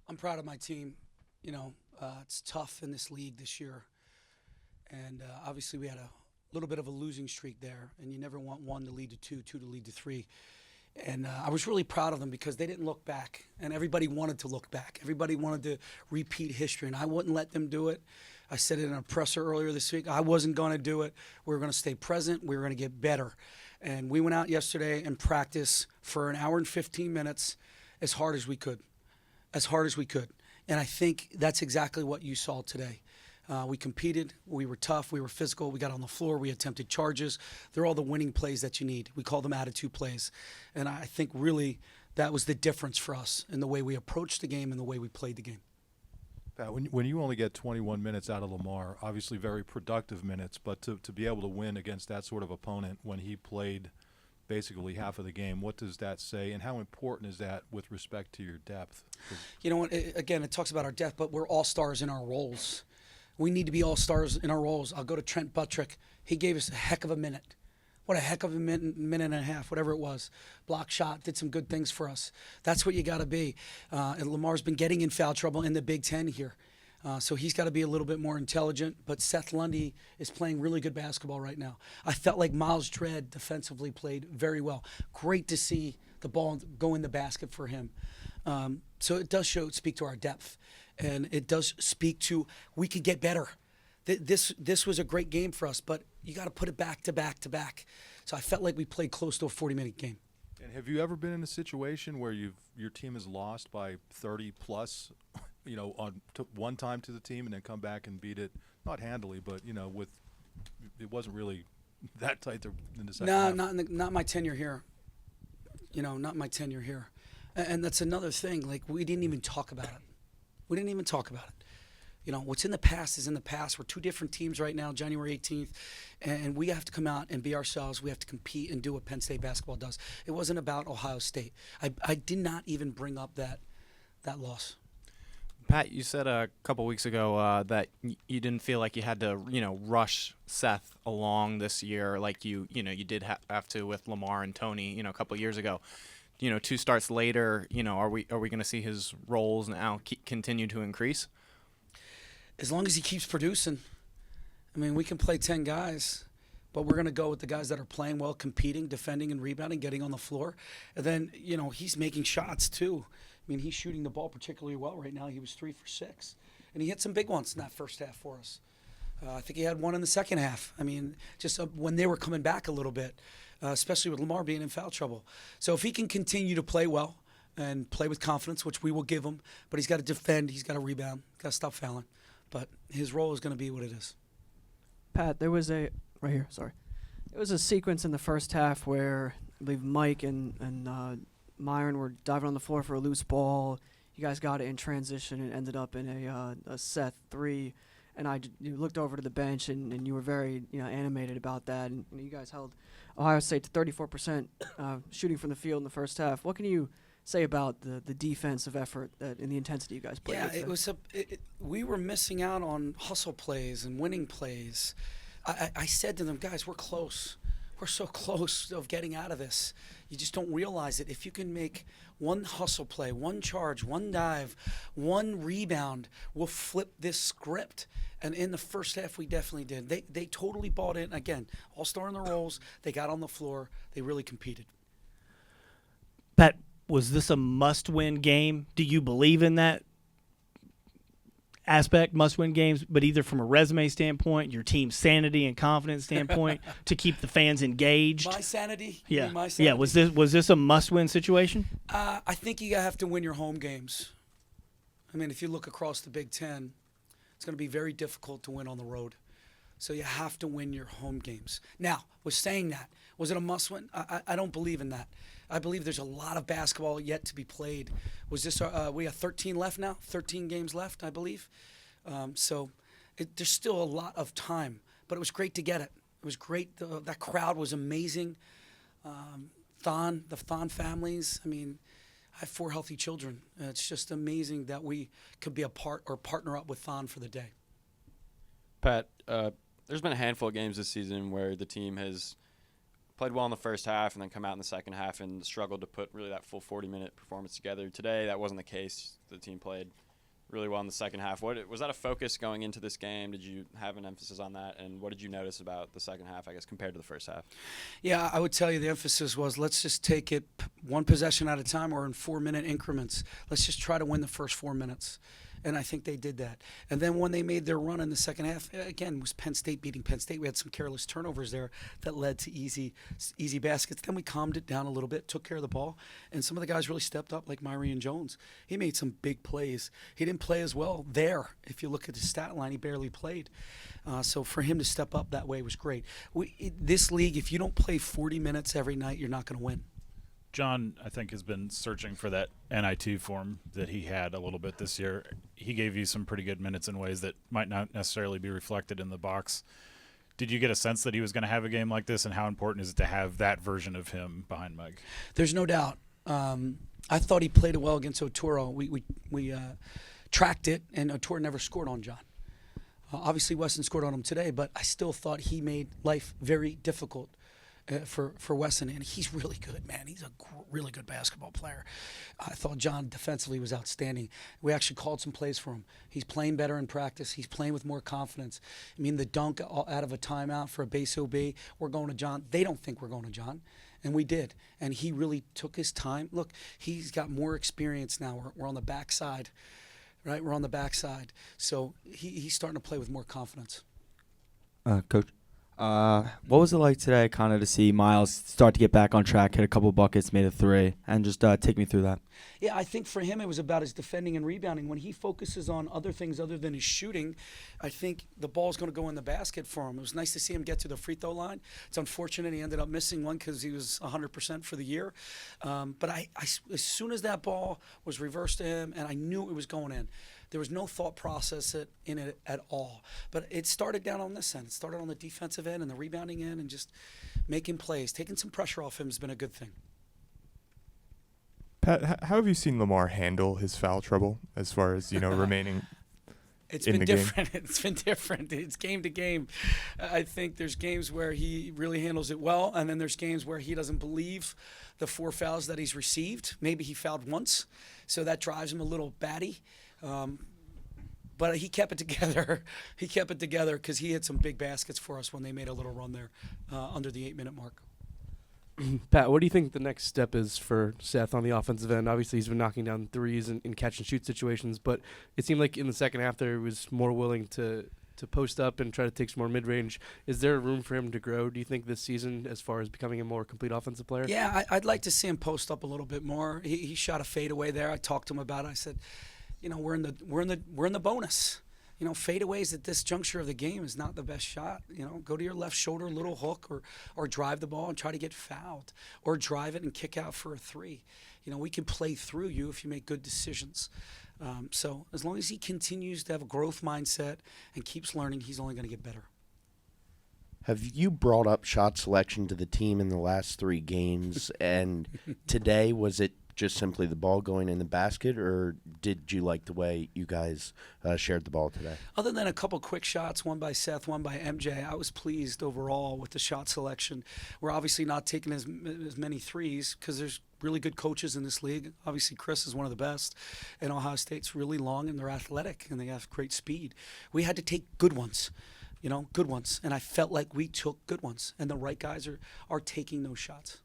I'm proud of my team. It's tough in this league this year, and obviously we had a little bit of a losing streak there, and you never want one to lead to two, two to lead to three. And I was really proud of them because they didn't look back, and everybody wanted to look back. Everybody wanted to repeat history, and I wouldn't let them do it. I said it in a presser earlier this week. I wasn't going to do it. We were going to stay present. We were going to get better. And we went out yesterday and practiced for an hour and 15 minutes as hard as we could, as hard as we could. And I think that's exactly what you saw today. We competed, we were tough, we were physical, we got on the floor, we attempted charges. They're all the winning plays that you need. We call them attitude plays. And I think really that was the difference for us in the way we approached the game and the way we played the game. Pat, when you only get 21 minutes out of Lamar, obviously very productive minutes, but to be able to win against that sort of opponent when he played basically half of the game, what does that say, and how important is that with respect to your depth? You know what, again, it talks about our depth, but we're all-stars in our roles. We need to be all-stars in our roles. I'll go to Trent Buttrick. He gave us a heck of a minute. What a heck of a minute and a half, whatever it was. Block shot, did some good things for us. That's what you got to be. And Lamar's been getting in foul trouble in the Big Ten here. So he's got to be a little bit more intelligent. But Seth Lundy is playing really good basketball right now. I felt like Miles Dredd defensively played very well. Great to see the ball go in the basket for him. So it does speak to our depth. And it does speak to we could get better. This was a great game for us, but you got to put it back to back to back. So I felt like we played close to a 40-minute game. And have you ever been in a situation where your team has lost by 30 plus, one time to the team and then come back and beat it, not handily, but it wasn't really that tight in the second half? No, not my tenure here. Not my tenure here. And that's another thing. Like, we didn't even talk about it. We didn't even talk about it. What's in the past is in the past. We're two different teams right now, January 18th, and we have to come out and be ourselves. We have to compete and do what Penn State basketball does. It wasn't about Ohio State. I did not even bring up that loss. Pat, you said a couple weeks ago that you didn't feel like you had to, rush Seth along this year like you did have to with Lamar and Tony, a couple years ago. 2 starts later, are we going to see his roles now continue to increase? As long as he keeps producing. I mean, we can play 10 guys, but we're going to go with the guys that are playing well, competing, defending, and rebounding, getting on the floor. And then, he's making shots too. I mean, he's shooting the ball particularly well right now. He was 3 for 6. And he hit some big ones in that first half for us. I think he had one in the second half. I mean, just when they were coming back a little bit, especially with Lamar being in foul trouble. So if he can continue to play well and play with confidence, which we will give him, but he's got to defend, he's got to rebound, got to stop fouling. But his role is going to be what it is. Pat, there was a sequence in the first half where I believe Mike and Myron were diving on the floor for a loose ball. You guys got it in transition and ended up in a Seth 3. And you looked over to the bench and you were very animated about that. And you guys held Ohio State to 34% shooting from the field in the first half. What can you say about the defensive effort and the intensity you guys played? Yeah, we were missing out on hustle plays and winning plays. I said to them, guys, we're close. We're so close of getting out of this. You just don't realize it. If you can make one hustle play, one charge, one dive, one rebound, we'll flip this script. And in the first half, we definitely did. They totally bought in. Again, all-star in their roles. They got on the floor. They really competed. Pat, was this a must-win game? Do you believe in that aspect, must-win games, but either from a resume standpoint, your team's sanity and confidence standpoint, to keep the fans engaged? My sanity? Yeah. My sanity? Yeah, was this a must-win situation? I think you have to win your home games. I mean, if you look across the Big Ten, it's going to be very difficult to win on the road. So you have to win your home games. Now, with saying that, was it a must-win? I don't believe in that. I believe there's a lot of basketball yet to be played. Was this we have 13 left now? 13 games left, I believe. There's still a lot of time, but it was great to get it. It was great. That crowd was amazing. The Thon families. I mean, I have 4 healthy children. It's just amazing that we could be a part or partner up with Thon for the day. Pat, there's been a handful of games this season where the team has played well in the first half and then come out in the second half and struggled to put really that full 40-minute performance together. Today, that wasn't the case. The team played really well in the second half. Was that a focus going into this game? Did you have an emphasis on that? And what did you notice about the second half, I guess, compared to the first half? Yeah, I would tell you the emphasis was let's just take it one possession at a time or in 4-minute increments. Let's just try to win the first 4 minutes. And I think they did that. And then when they made their run in the second half, again, was Penn State beating Penn State. We had some careless turnovers there that led to easy baskets. Then we calmed it down a little bit, took care of the ball, and some of the guys really stepped up, like Myrion Jones. He made some big plays. He didn't play as well there. If you look at his stat line, he barely played. So for him to step up that way was great. This league, if you don't play 40 minutes every night, you're not going to win. John, I think, has been searching for that NIT form that he had a little bit this year. He gave you some pretty good minutes in ways that might not necessarily be reflected in the box. Did you get a sense that he was going to have a game like this, and how important is it to have that version of him behind Mike? There's no doubt. I thought he played it well against Oturo. We tracked it, and Oturo never scored on John. Obviously, Weston scored on him today, but I still thought he made life very difficult for Weston, and he's really good, man. He's a really good basketball player. I thought John defensively was outstanding. We actually called some plays for him. He's playing better in practice. He's playing with more confidence. I mean, the dunk out of a timeout for a base OB, we're going to John. They don't think we're going to John, and we did. And he really took his time. Look, he's got more experience now. We're on the backside, right? We're on the backside. So he's starting to play with more confidence. Coach, what was it like today kind of to see Miles start to get back on track, hit a couple buckets, made a 3, and just take me through that? Yeah, I think for him it was about his defending and rebounding. When he focuses on other things other than his shooting, I think the ball's going to go in the basket for him. It was nice to see him get to the free throw line. It's unfortunate he ended up missing one because he was 100% for the year. But I, as soon as that ball was reversed to him, and I knew it was going in, there was no thought process in it at all. But it started down on this end. It started on the defensive end and the rebounding end and just making plays. Taking some pressure off him has been a good thing. Pat, how have you seen Lamar handle his foul trouble as far as, remaining It's in been the different. It's been different. It's game to game. I think there's games where he really handles it well, and then there's games where he doesn't believe the 4 fouls that he's received. Maybe he fouled once, so that drives him a little batty. But he kept it together. He kept it together because he hit some big baskets for us when they made a little run there under the 8-minute mark. Pat, what do you think the next step is for Seth on the offensive end? Obviously, he's been knocking down threes in catch and shoot situations, but it seemed like in the second half there he was more willing to post up and try to take some more mid-range. Is there room for him to grow, do you think, this season as far as becoming a more complete offensive player? Yeah, I'd like to see him post up a little bit more. He shot a fadeaway there. I talked to him about it. I said, we're in the bonus. Fadeaways at this juncture of the game is not the best shot. Go to your left shoulder, little hook, or drive the ball and try to get fouled, or drive it and kick out for a 3. We can play through you if you make good decisions. So as long as he continues to have a growth mindset and keeps learning, he's only going to get better. Have you brought up shot selection to the team in the last 3 games? And today, was it just simply the ball going in the basket, or did you like the way you guys shared the ball today? Other than a couple quick shots, one by Seth, one by MJ, I was pleased overall with the shot selection. We're obviously not taking as many threes because there's really good coaches in this league. Obviously, Chris is one of the best, and Ohio State's really long, and they're athletic, and they have great speed. We had to take good ones, good ones, and I felt like we took good ones, and the right guys are taking those shots.